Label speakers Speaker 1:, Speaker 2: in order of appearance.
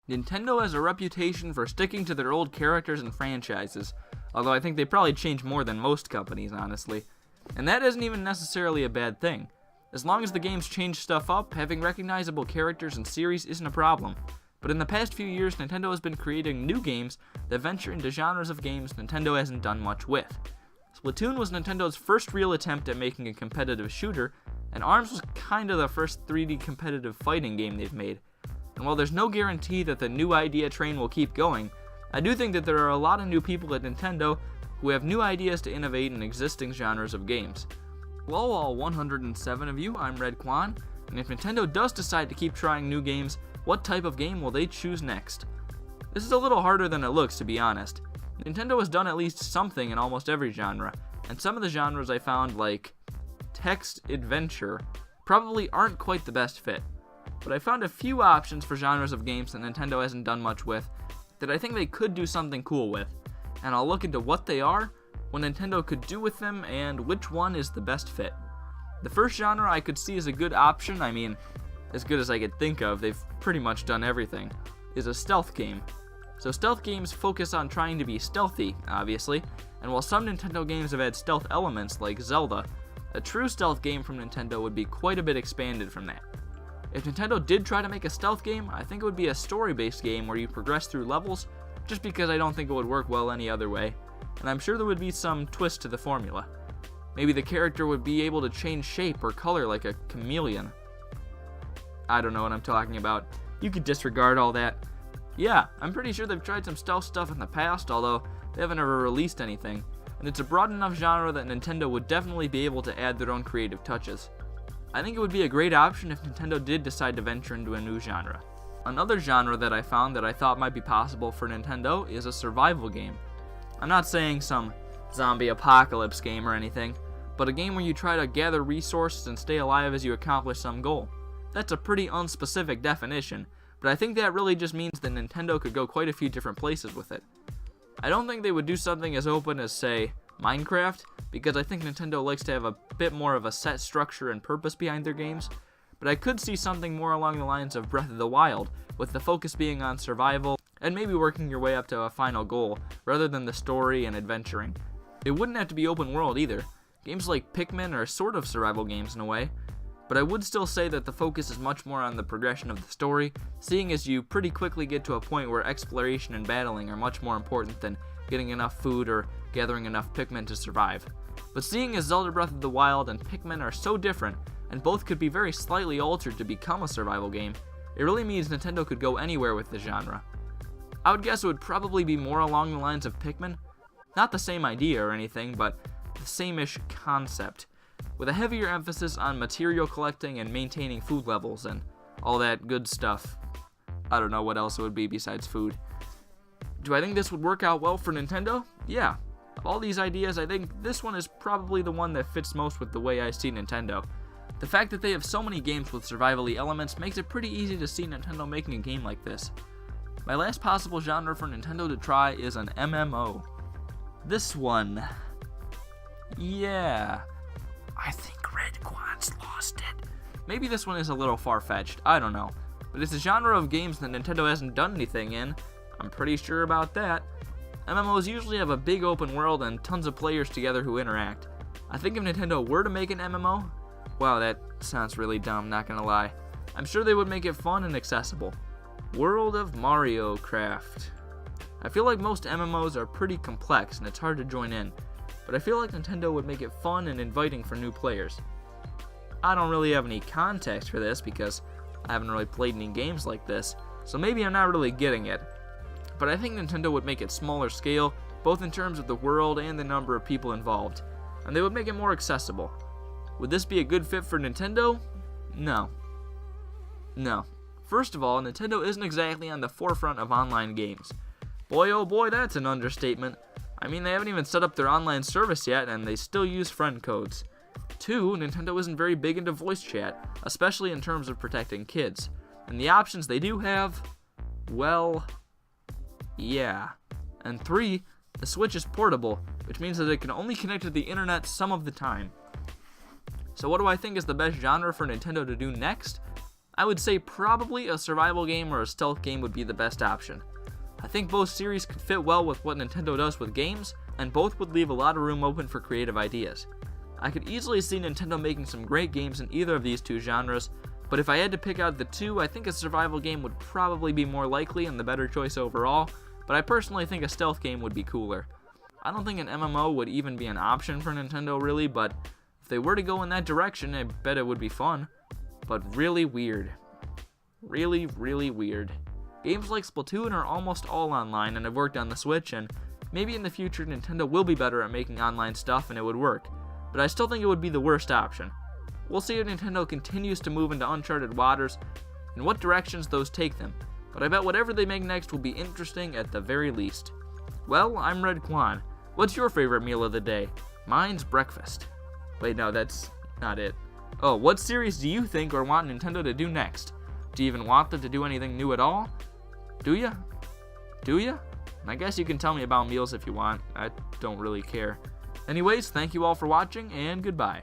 Speaker 1: Nintendo has a reputation for sticking to their old characters and franchises, although I think they probably change more than most companies, honestly. And that isn't even necessarily a bad thing. As long as the games change stuff up, having recognizable characters and series isn't a problem. But in the past few years, Nintendo has been creating new games that venture into genres of games Nintendo hasn't done much with. Splatoon was Nintendo's first real attempt at making a competitive shooter, and ARMS was kinda the first 3D competitive fighting game they've made. And while there's no guarantee that the new idea train will keep going, I do think that there are a lot of new people at Nintendo who have new ideas to innovate in existing genres of games. Hello all 107 of you, I'm Redkwan, and if Nintendo does decide to keep trying new games, what type of game will they choose next? This is a little harder than it looks, to be honest. Nintendo has done at least something in almost every genre, and some of the genres I found, like text adventure, probably aren't quite the best fit. But I found a few options for genres of games that Nintendo hasn't done much with that I think they could do something cool with, and I'll look into what they are, what Nintendo could do with them, and which one is the best fit. The first genre I could see as a good option, I mean, as good as I could think of, they've pretty much done everything, is a stealth game. So stealth games focus on trying to be stealthy, obviously, and while some Nintendo games have had stealth elements like Zelda, a true stealth game from Nintendo would be quite a bit expanded from that. If Nintendo did try to make a stealth game, I think it would be a story-based game where you progress through levels, just because I don't think it would work well any other way, and I'm sure there would be some twist to the formula. Maybe the character would be able to change shape or color like a chameleon. I don't know what I'm talking about. You could disregard all that. Yeah, I'm pretty sure they've tried some stealth stuff in the past, although they haven't ever released anything, and it's a broad enough genre that Nintendo would definitely be able to add their own creative touches. I think it would be a great option if Nintendo did decide to venture into a new genre. Another genre that I found that I thought might be possible for Nintendo is a survival game. I'm not saying some zombie apocalypse game or anything, but a game where you try to gather resources and stay alive as you accomplish some goal. That's a pretty unspecific definition, but I think that really just means that Nintendo could go quite a few different places with it. I don't think they would do something as open as, say, Minecraft, because I think Nintendo likes to have a bit more of a set structure and purpose behind their games, but I could see something more along the lines of Breath of the Wild, with the focus being on survival, and maybe working your way up to a final goal, rather than the story and adventuring. It wouldn't have to be open world either. Games like Pikmin are sort of survival games in a way, but I would still say that the focus is much more on the progression of the story, seeing as you pretty quickly get to a point where exploration and battling are much more important than getting enough food or gathering enough Pikmin to survive. But seeing as Zelda Breath of the Wild and Pikmin are so different, and both could be very slightly altered to become a survival game, it really means Nintendo could go anywhere with the genre. I would guess it would probably be more along the lines of Pikmin. Not the same idea or anything, but the same-ish concept, with a heavier emphasis on material collecting and maintaining food levels and all that good stuff. I don't know what else it would be besides food. Do I think this would work out well for Nintendo? Yeah. Of all these ideas, I think this one is probably the one that fits most with the way I see Nintendo. The fact that they have so many games with survival-y elements makes it pretty easy to see Nintendo making a game like this. My last possible genre for Nintendo to try is an MMO. This one... yeah... I think Redkwan's lost it. Maybe this one is a little far-fetched, I don't know. But it's a genre of games that Nintendo hasn't done anything in. I'm pretty sure about that. MMOs usually have a big open world and tons of players together who interact. I think if Nintendo were to make an MMO, wow, that sounds really dumb, not gonna lie. I'm sure they would make it fun and accessible. World of Mario Craft. I feel like most MMOs are pretty complex and it's hard to join in, but I feel like Nintendo would make it fun and inviting for new players. I don't really have any context for this because I haven't really played any games like this, so maybe I'm not really getting it. But I think Nintendo would make it smaller scale, both in terms of the world and the number of people involved, and they would make it more accessible. Would this be a good fit for Nintendo? No. No. First of all, Nintendo isn't exactly on the forefront of online games. Boy oh boy, that's an understatement. I mean, they haven't even set up their online service yet, and they still use friend codes. 2, Nintendo isn't very big into voice chat, especially in terms of protecting kids. And the options they do have, well, yeah. And 3, the Switch is portable, which means that it can only connect to the internet some of the time. So what do I think is the best genre for Nintendo to do next? I would say probably a survival game or a stealth game would be the best option. I think both series could fit well with what Nintendo does with games, and both would leave a lot of room open for creative ideas. I could easily see Nintendo making some great games in either of these two genres, but if I had to pick out the two, I think a survival game would probably be more likely and the better choice overall, but I personally think a stealth game would be cooler. I don't think an MMO would even be an option for Nintendo really, but if they were to go in that direction, I bet it would be fun. But really weird. Really, really weird. Games like Splatoon are almost all online and have worked on the Switch, and maybe in the future Nintendo will be better at making online stuff and it would work, but I still think it would be the worst option. We'll see if Nintendo continues to move into uncharted waters and what directions those take them, but I bet whatever they make next will be interesting at the very least. Well, I'm Redkwan. What's your favorite meal of the day? Mine's breakfast. Wait, no, that's not it. Oh, what series do you think or want Nintendo to do next? Do you even want them to do anything new at all? Do ya? Do ya? I guess you can tell me about meals if you want. I don't really care. Anyways, thank you all for watching, and goodbye.